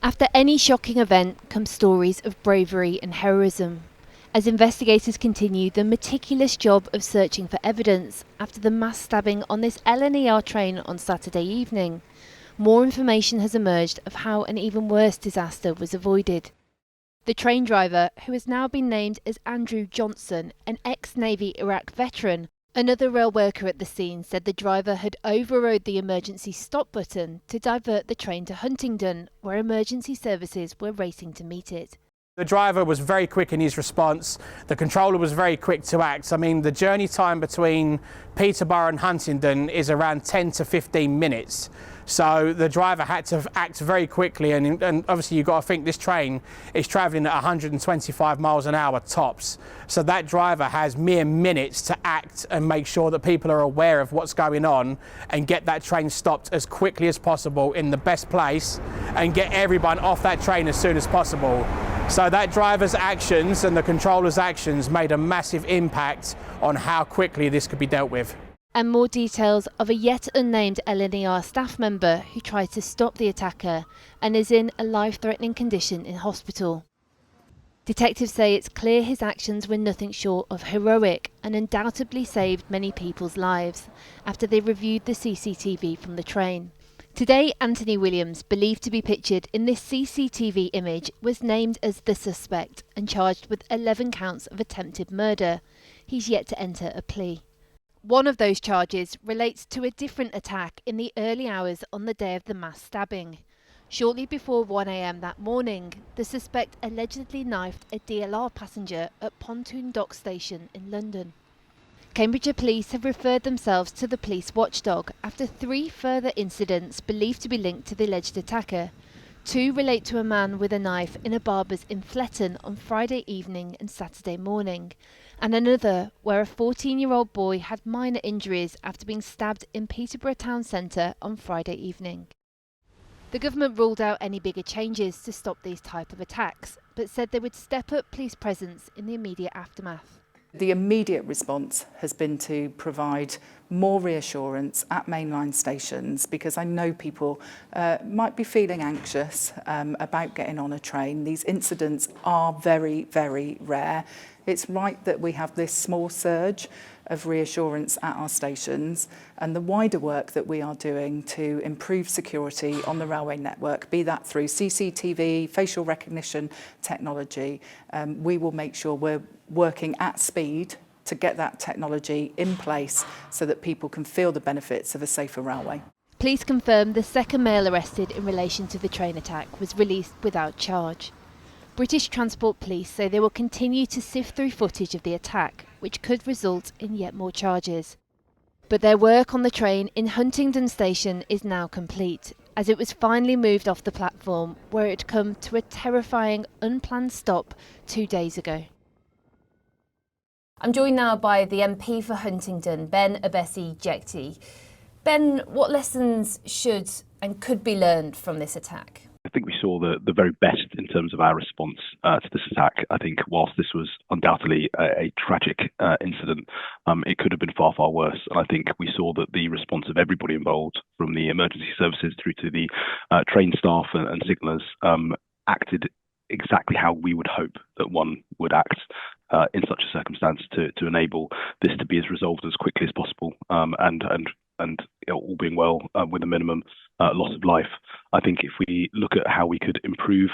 After any shocking event come stories of bravery and heroism, as investigators continue the meticulous job of searching for evidence after the mass stabbing on this LNER train on Saturday evening. More information has emerged of how an even worse disaster was avoided. The train driver, who has now been named as Andrew Johnson, an ex-Navy Iraq veteran, another rail worker at the scene, said the driver had overrode the emergency stop button to divert the train to Huntingdon, where emergency services were racing to meet it. The driver was very quick in his response. The controller was very quick to act. I mean, the journey time between Peterborough and Huntingdon is around 10 to 15 minutes. So the driver had to act very quickly, and obviously you've got to think this train is travelling at 125 miles an hour tops. So that driver has mere minutes to act and make sure that people are aware of what's going on and get that train stopped as quickly as possible in the best place and get everyone off that train as soon as possible. So that driver's actions and the controller's actions made a massive impact on how quickly this could be dealt with. And more details of a yet unnamed LNER staff member who tried to stop the attacker and is in a life-threatening condition in hospital. Detectives say it's clear his actions were nothing short of heroic and undoubtedly saved many people's lives after they reviewed the CCTV from the train. Today, Anthony Williams, believed to be pictured in this CCTV image, was named as the suspect and charged with 11 counts of attempted murder. He's yet to enter a plea. One of those charges relates to a different attack in the early hours on the day of the mass stabbing. Shortly before 1 a.m. that morning, the suspect allegedly knifed a DLR passenger at Pontoon Dock Station in London. Cambridgeshire Police have referred themselves to the police watchdog after 3 further incidents believed to be linked to the alleged attacker. 2 relate to a man with a knife in a barber's in Fletton on Friday evening and Saturday morning, and another where a 14-year-old boy had minor injuries after being stabbed in Peterborough town centre on Friday evening. The government ruled out any bigger changes to stop these type of attacks, but said they would step up police presence in the immediate aftermath. The immediate response has been to provide more reassurance at mainline stations, because I know people might be feeling anxious about getting on a train. These incidents are very, very rare. It's right that we have this small surge of reassurance at our stations, and the wider work that we are doing to improve security on the railway network, be that through CCTV, facial recognition technology, we will make sure we're working at speed to get that technology in place so that people can feel the benefits of a safer railway. Police confirm the second male arrested in relation to the train attack was released without charge. British Transport Police say they will continue to sift through footage of the attack, which could result in yet more charges. But their work on the train in Huntingdon Station is now complete, as it was finally moved off the platform where it had come to a terrifying, unplanned stop 2 days ago. I'm joined now by the MP for Huntingdon, Ben Abesi-Jekti. Ben, what lessons should and could be learned from this attack? I think we saw the very best in terms of our response to this attack. I think whilst this was undoubtedly a tragic incident, it could have been far, far worse. And I think we saw that the response of everybody involved, from the emergency services through to the train staff and signallers, acted exactly how we would hope that one would act in such a circumstance to enable this to be as resolved as quickly as possible, and you know, all being well, with a minimum loss of life. I think if we look at how we could improve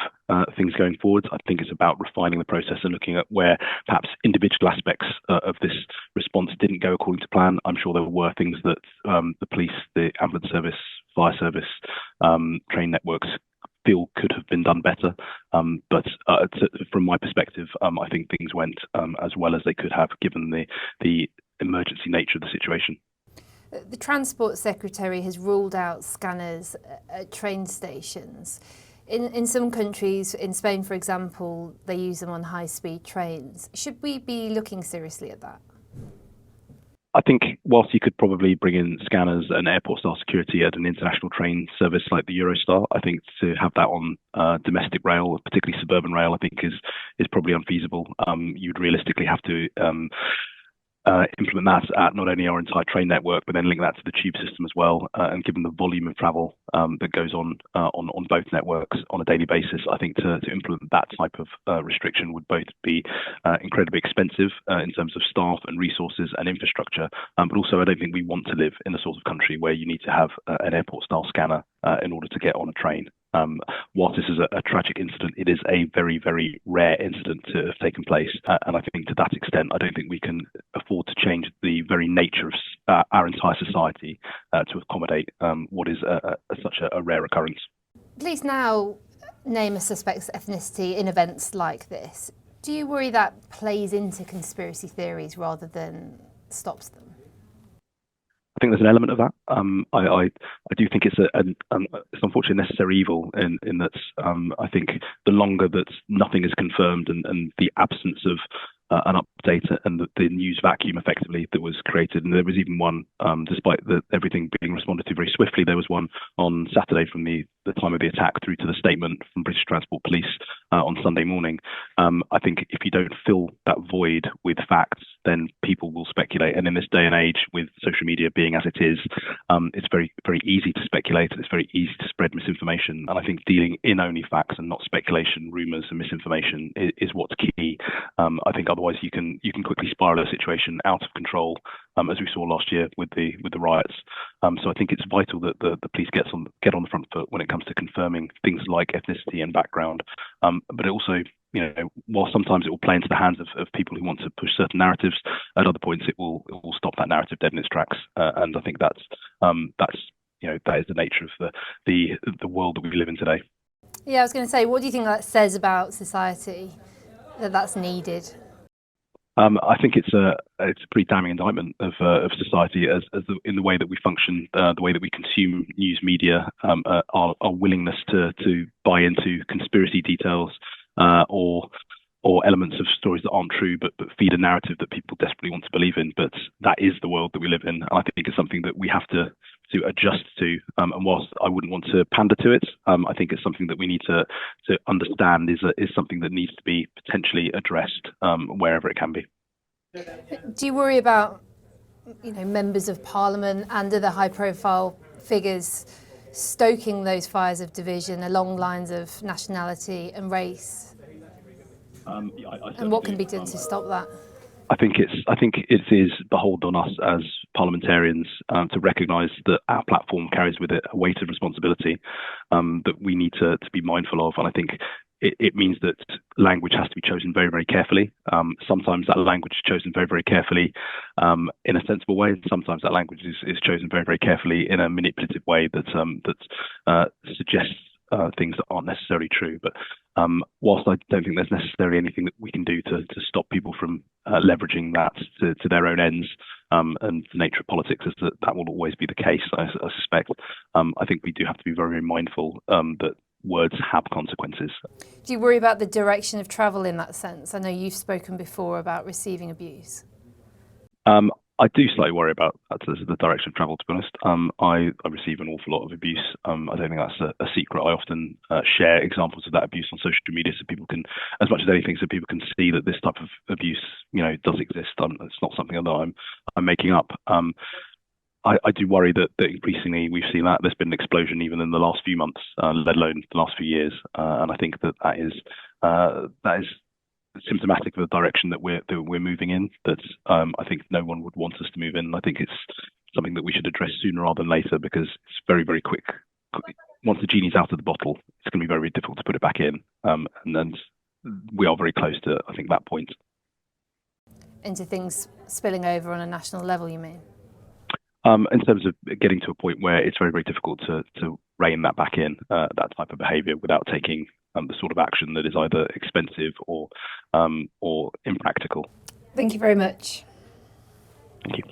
things going forward, I think it's about refining the process and looking at where perhaps individual aspects of this response didn't go according to plan. I'm sure there were things that the police, the ambulance service, fire service, train networks feel could have been done better. But from my perspective, I think things went as well as they could have, given the emergency nature of the situation. The Transport Secretary has ruled out scanners at train stations. In some countries, in Spain for example, they use them on high-speed trains. Should we be looking seriously at that? I think whilst you could probably bring in scanners and airport-style security at an international train service like the Eurostar, I think to have that on domestic rail, particularly suburban rail, I think is probably unfeasible. You'd realistically have to implement that at not only our entire train network, but then link that to the tube system as well. And given the volume of travel that goes on both networks on a daily basis, I think to implement that type of restriction would both be incredibly expensive in terms of staff and resources and infrastructure, but also I don't think we want to live in a sort of country where you need to have an airport-style scanner in order to get on a train. Whilst this is a tragic incident, it is a very, very rare incident to have taken place. And I think to that extent, I don't think we can afford to change the very nature of our entire society to accommodate what is such a rare occurrence. Police now name a suspect's ethnicity in events like this. Do you worry that plays into conspiracy theories rather than stops them? I think there's an element of that. I do think it's it's unfortunately a necessary evil in that I think the longer that nothing is confirmed and the absence of an update and the news vacuum effectively that was created, and there was even one, despite everything being responded to very swiftly, there was one on Saturday from the time of the attack through to the statement from British Transport Police on Sunday morning. I think if you don't fill that void with facts, then people will speculate. And in this day and age, with social media being as it is, it's very, very easy to speculate, and it's very easy to spread misinformation. And I think dealing in only facts and not speculation, rumours and misinformation is what's key. I think otherwise you can quickly spiral a situation out of control, as we saw last year with the riots. So I think it's vital that the police get on the front foot when it comes to confirming things like ethnicity and background. But it also, while sometimes it will play into the hands of people who want to push certain narratives, at other points it will stop that narrative dead in its tracks. And I think that is the nature of the world that we live in today. Yeah, I was going to say, what do you think that says about society that's needed? I think it's a pretty damning indictment of society as in the way that we function, the way that we consume news media, our willingness to buy into conspiracy details or elements of stories that aren't true, but feed a narrative that people desperately want to believe in. But that is the world that we live in. And I think it's something that we have to adjust to. And whilst I wouldn't want to pander to it, I think it's something that we need to understand is something that needs to be potentially addressed wherever it can be. Do you worry about, members of Parliament and other high-profile figures stoking those fires of division along lines of nationality and race? And what can be done to stop that? I think it is beholden on us as parliamentarians to recognise that our platform carries with it a weight of responsibility that we need to be mindful of. And I think it means that language has to be chosen very, very carefully. Sometimes that language is chosen very, very carefully in a sensible way, and sometimes that language is chosen very, very carefully in a manipulative way that suggests things that aren't necessarily true. But whilst I don't think there's necessarily anything that we can do to stop people from leveraging that to their own ends, and the nature of politics is that will always be the case, I suspect. I think we do have to be very, very mindful that words have consequences. Do you worry about the direction of travel in that sense? I know you've spoken before about receiving abuse. I do slightly worry about the direction of travel, to be honest. I receive an awful lot of abuse. I don't think that's a secret. I often share examples of that abuse on social media so people can, as much as anything, so people can see that this type of abuse, does exist. It's not something that I'm making up. I do worry that increasingly we've seen that there's been an explosion even in the last few months, let alone the last few years. And I think that is symptomatic of the direction that we're moving in, that I think no one would want us to move in. I think it's something that we should address sooner rather than later, because it's very, very quick. Once the genie's out of the bottle, it's going to be very, very difficult to put it back in. And then we are very close to, I think, that point. Into things spilling over on a national level, you mean? In terms of getting to a point where it's very, very difficult to rein that back in, that type of behaviour, without taking the sort of action that is either expensive or impractical. Thank you very much. Thank you.